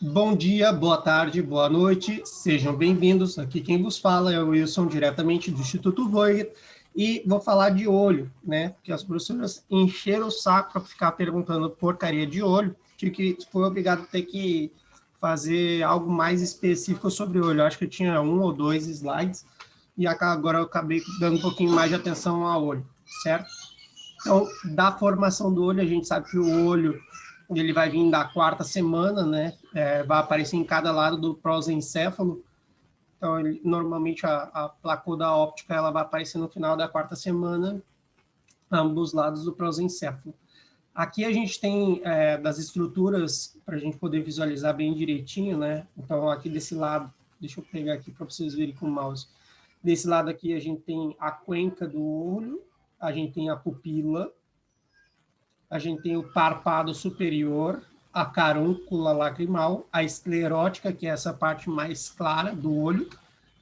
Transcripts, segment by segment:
Bom dia, boa tarde, boa noite, sejam bem-vindos. Aqui quem vos fala é o Wilson, diretamente do Instituto Voigt, e vou falar de olho, né? Porque as professoras encheram o saco para ficar perguntando porcaria de olho, que foi obrigado a ter que fazer algo mais específico sobre olho. Eu acho que eu tinha 1 ou 2 slides, e agora eu acabei dando um pouquinho mais de atenção ao olho, certo? Então, da formação do olho, a gente sabe que o olho ele vai vir da quarta semana, né? Vai aparecer em cada lado do prosencéfalo. Então, normalmente a placuda óptica ela vai aparecer no final da quarta semana, ambos lados do prosencéfalo. Aqui a gente tem das estruturas para a gente poder visualizar bem direitinho, né? Então, aqui desse lado, deixa eu pegar aqui para vocês verem com o mouse. Desse lado aqui a gente tem a cuenca do olho, a gente tem a pupila, a gente tem o párpado superior, a carúncula lacrimal, a esclerótica, que é essa parte mais clara do olho,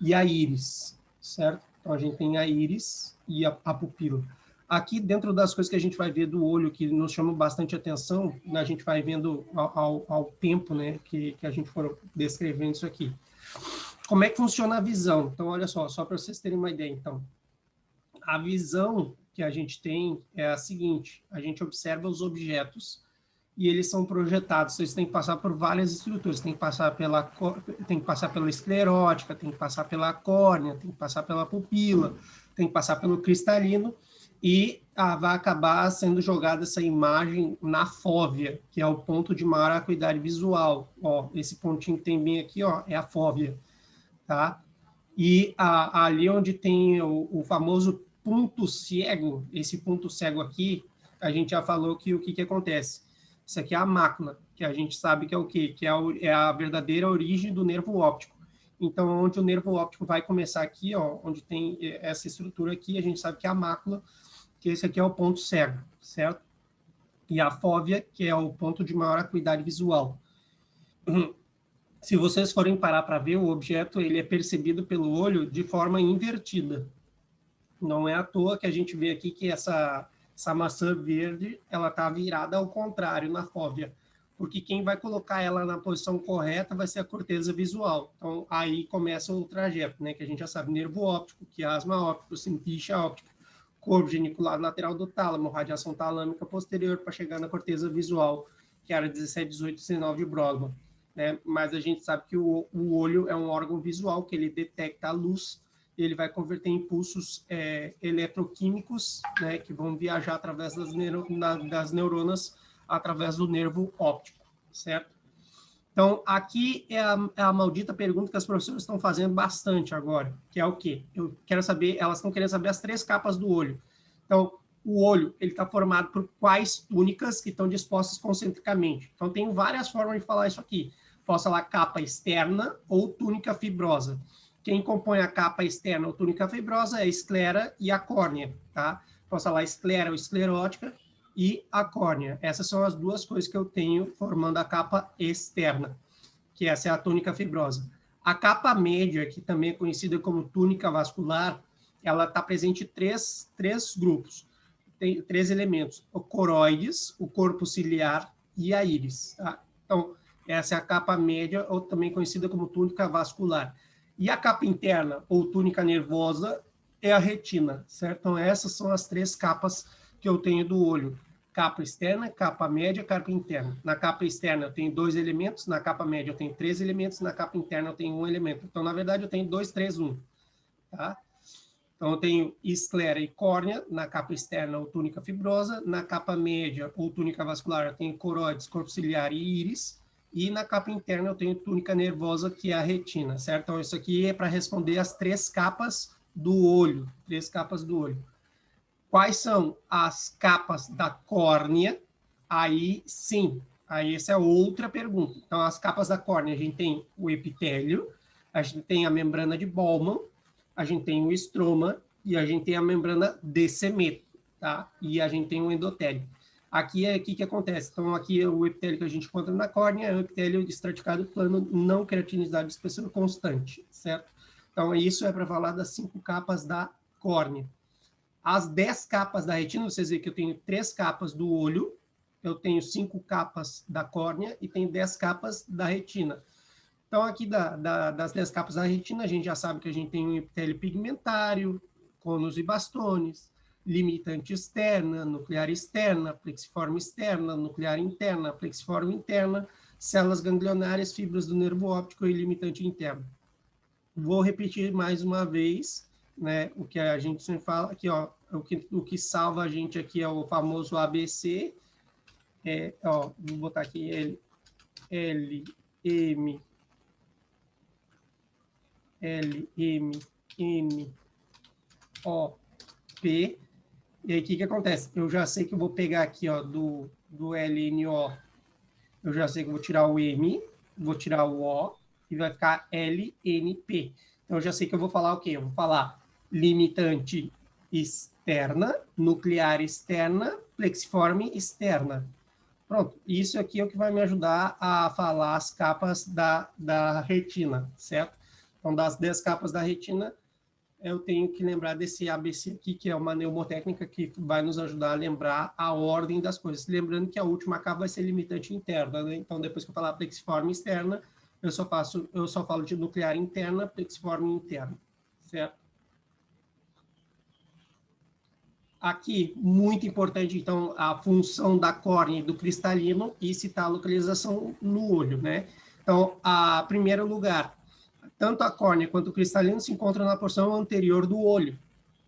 e a íris, certo? Então, a gente tem a íris e a pupila. Aqui, dentro das coisas que a gente vai ver do olho, que nos chama bastante atenção, a gente vai vendo ao tempo, né, que a gente for descrevendo isso aqui. Como é que funciona a visão? Então, olha só para vocês terem uma ideia, então. A visão que a gente tem é a seguinte: a gente observa os objetos e eles são projetados. Vocês têm que passar por várias estruturas, tem que passar pela esclerótica, tem que passar pela córnea, tem que passar pela pupila, tem que passar pelo cristalino e vai acabar sendo jogada essa imagem na fóvea, que é o ponto de maior acuidade visual. Ó, esse pontinho que tem bem aqui, ó, é a fóvea, tá? E ali onde tem o famoso ponto cego, esse ponto cego aqui, a gente já falou que o que acontece? Isso aqui é a mácula, que a gente sabe que é o quê? Que é a verdadeira origem do nervo óptico. Então, onde o nervo óptico vai começar aqui, ó, onde tem essa estrutura aqui, a gente sabe que é a mácula, que esse aqui é o ponto cego, certo? E a fóvea, que é o ponto de maior acuidade visual. Se vocês forem parar para ver, o objeto ele é percebido pelo olho de forma invertida. Não é à toa que a gente vê aqui que essa maçã verde ela está virada ao contrário na fóvea, porque quem vai colocar ela na posição correta vai ser a corteza visual. Então, aí começa o trajeto, né, que a gente já sabe: nervo óptico, quiasma óptico, simpixa óptica, corpo geniculado lateral do tálamo, radiação talâmica posterior para chegar na corteza visual, que era 17, 18, 19 de Brodmann. Né? Mas a gente sabe que o olho é um órgão visual, que ele detecta a luz, ele vai converter em impulsos eletroquímicos, né, que vão viajar através das neuronas, através do nervo óptico, certo? Então, aqui é a maldita pergunta que as professoras estão fazendo bastante agora, que é o quê? Eu quero saber, elas estão querendo saber as 3 capas do olho. Então, o olho ele está formado por quais túnicas que estão dispostas concentricamente. Então, tem várias formas de falar isso aqui. Posso falar capa externa ou túnica fibrosa. Quem compõe a capa externa ou túnica fibrosa é a esclera e a córnea, tá? Posso falar esclera ou esclerótica e a córnea. Essas são as 2 coisas que eu tenho formando a capa externa, que essa é a túnica fibrosa. A capa média, que também é conhecida como túnica vascular, ela está presente em três grupos. Tem 3 elementos: o coroides, o corpo ciliar e a íris. Tá? Então, essa é a capa média, ou também conhecida como túnica vascular. E a capa interna, ou túnica nervosa, é a retina, certo? Então, essas são as 3 capas que eu tenho do olho: capa externa, capa média, capa interna. Na capa externa eu tenho 2 elementos, na capa média eu tenho 3 elementos, na capa interna eu tenho 1 elemento. Então, na verdade, eu tenho 2, 3, 1. Tá? Então, eu tenho esclera e córnea, na capa externa ou túnica fibrosa, na capa média ou túnica vascular eu tenho coroides, corpo ciliar e íris, e na capa interna eu tenho túnica nervosa, que é a retina, certo? Então, isso aqui é para responder as 3 capas do olho, 3 capas do olho. Quais são as capas da córnea? Aí, sim, aí essa é outra pergunta. Então, as capas da córnea, a gente tem o epitélio, a gente tem a membrana de Bowman, a gente tem o estroma e a gente tem a membrana de Semeto, tá? E a gente tem o endotélio. Aqui é o que acontece. Então, aqui é o epitélio que a gente encontra na córnea, é o epitélio estraticado plano, não queratinizado de espessura constante, certo? Então, isso é para falar das 5 capas da córnea. As 10 capas da retina, vocês veem que eu tenho 3 capas do olho, eu tenho 5 capas da córnea e tenho 10 capas da retina. Então, aqui das 10 capas da retina, a gente já sabe que a gente tem um epitélio pigmentário, cônulos e bastones, limitante externa, nuclear externa, plexiforme externa, nuclear interna, plexiforme interna, células ganglionárias, fibras do nervo óptico e limitante interno. Vou repetir mais uma vez, né, o que a gente sempre fala aqui, ó, o que salva a gente aqui é o famoso ABC, ó, vou botar aqui L, M, N, O, P. E aí, o que acontece? Eu já sei que eu vou pegar aqui, ó, do LNO, eu já sei que eu vou tirar o M, vou tirar o O, e vai ficar LNP. Então, eu já sei que eu vou falar o quê? Eu vou falar limitante externa, nuclear externa, plexiforme externa. Pronto, isso aqui é o que vai me ajudar a falar as capas da retina, certo? Então, das 10 capas da retina, eu tenho que lembrar desse ABC aqui, que é uma mnemotécnica que vai nos ajudar a lembrar a ordem das coisas. Lembrando que a última capa vai ser limitante interna, né? Então, depois que eu falar plexiforme externa, eu só falo de nuclear interna, plexiforme interna, certo? Aqui, muito importante, então, a função da córnea e do cristalino e citar a localização no olho, né? Então, a primeiro lugar, tanto a córnea quanto o cristalino se encontram na porção anterior do olho.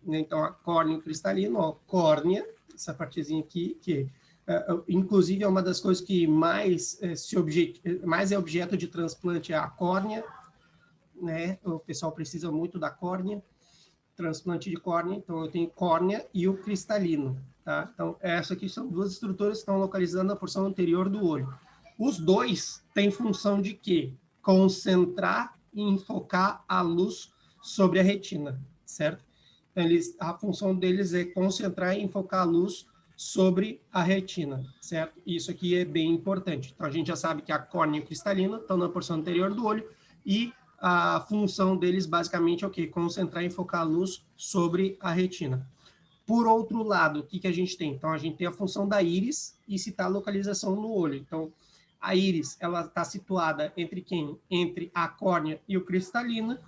Então, a córnea e o cristalino, ó, córnea, essa partezinha aqui, que inclusive é uma das coisas que mais é objeto de transplante, é a córnea, né? O pessoal precisa muito da córnea, transplante de córnea, então eu tenho córnea e o cristalino, tá? Então, essa aqui são duas estruturas que estão localizadas na porção anterior do olho. Os dois têm função de quê? Concentrar e enfocar a luz sobre a retina, certo? Então, a função deles é concentrar e enfocar a luz sobre a retina, certo? Isso aqui é bem importante. Então, a gente já sabe que a córnea e o cristalino estão na porção anterior do olho e a função deles basicamente é o quê? Concentrar e enfocar a luz sobre a retina. Por outro lado, o que a gente tem? Então, a gente tem a função da íris e citar a localização no olho. Então, a íris, ela está situada entre quem? Entre a córnea e o cristalino.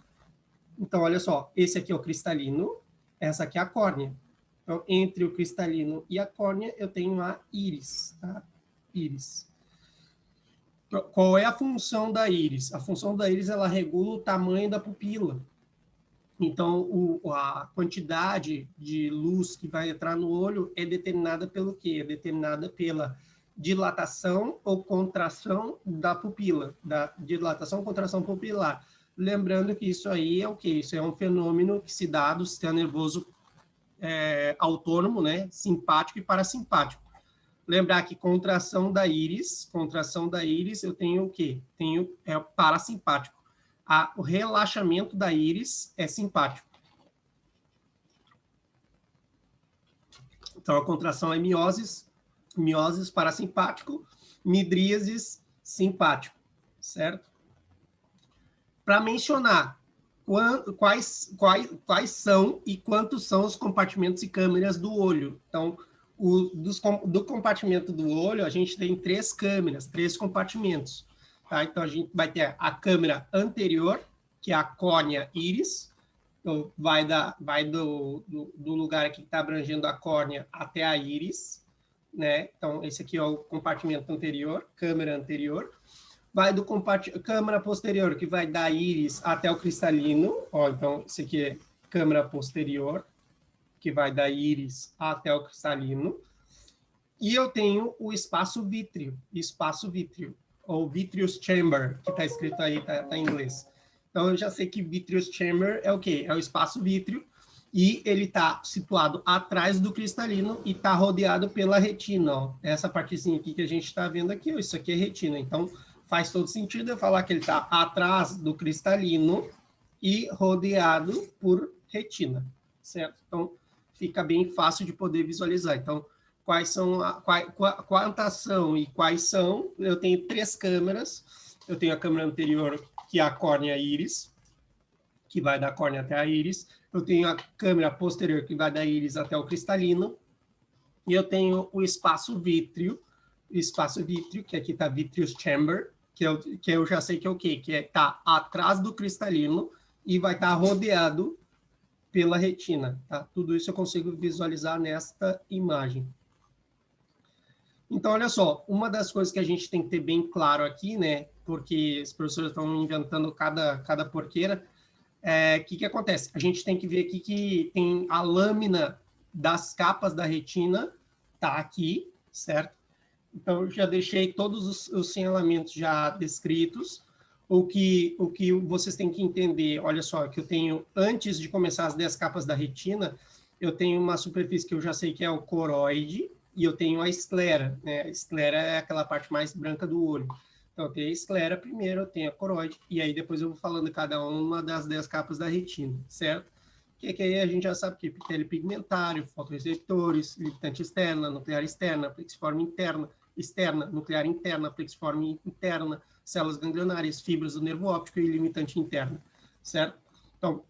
Então, olha só, esse aqui é o cristalino, essa aqui é a córnea. Então, entre o cristalino e a córnea, eu tenho a íris, tá? Íris. Qual é a função da íris? A função da íris, ela regula o tamanho da pupila. Então, a quantidade de luz que vai entrar no olho é determinada pelo quê? É determinada pela dilatação ou contração da pupila, da dilatação ou contração pupilar. Lembrando que isso aí é o quê? Isso é um fenômeno que se dá do sistema nervoso autônomo, né? Simpático e parasimpático. Lembrar que contração da íris, eu tenho o quê? Tenho parasimpático. O relaxamento da íris é simpático. Então, a contração é mioses parasimpático, midríasis simpático, certo? Para mencionar quais são e quantos são os compartimentos e câmeras do olho. Então, do compartimento do olho, a gente tem 3 câmeras, 3 compartimentos. Tá? Então, a gente vai ter a câmera anterior, que é a córnea íris. Então, vai do lugar aqui que está abrangendo a córnea até a íris. Né? Então, esse aqui é o compartimento anterior, câmera anterior. Vai do câmara posterior, que vai da íris até o cristalino. Ó, então, esse aqui é câmara posterior, que vai da íris até o cristalino. E eu tenho o espaço vítreo, ou vitreous chamber, que está escrito aí, tá em inglês. Então, eu já sei que vitreous chamber é o quê? É o espaço vítreo, e ele está situado atrás do cristalino e está rodeado pela retina. Ó. Essa partezinha aqui que a gente está vendo aqui, ó, isso aqui é retina. Então, faz todo sentido eu falar que ele está atrás do cristalino e rodeado por retina, certo? Então, fica bem fácil de poder visualizar. Então, quantas são e quais são? Eu tenho 3 câmeras. Eu tenho a câmera anterior, que é a córnea íris, que vai da córnea até a íris. Eu tenho a câmera posterior, que vai da íris até o cristalino. E eu tenho o espaço vítreo, espaço vítreo, que aqui está vitreous chamber, que eu já sei que é o quê? Que está atrás do cristalino e vai estar rodeado pela retina, tá? Tudo isso eu consigo visualizar nesta imagem. Então, olha só, uma das coisas que a gente tem que ter bem claro aqui, né? Porque os professores estão inventando cada porqueira. Que acontece? A gente tem que ver aqui que tem a lâmina das capas da retina, tá aqui, certo? Então, eu já deixei todos os sinalamentos já descritos. O que vocês têm que entender, olha só, que eu tenho, antes de começar as 10 capas da retina, eu tenho uma superfície que eu já sei que é o coroide, e eu tenho a esclera, né? A esclera é aquela parte mais branca do olho. Então, eu tenho a esclera primeiro, eu tenho a coroide, e aí depois eu vou falando cada uma das 10 capas da retina, certo? Que aí a gente já sabe que epitélio pigmentário, fotoreceptores, limitante externa, nuclear externa, plexiforme interna, externa, nuclear interna, plexiforme interna, células ganglionárias, fibras do nervo óptico e limitante interna, certo? Então,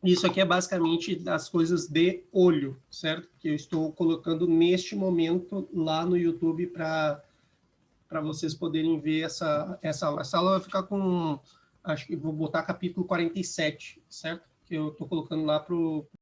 isso aqui é basicamente das coisas de olho, certo? Que eu estou colocando neste momento lá no YouTube para vocês poderem ver essa aula. Essa aula vai ficar com, acho que vou botar capítulo 47, certo? Que eu estou colocando lá para o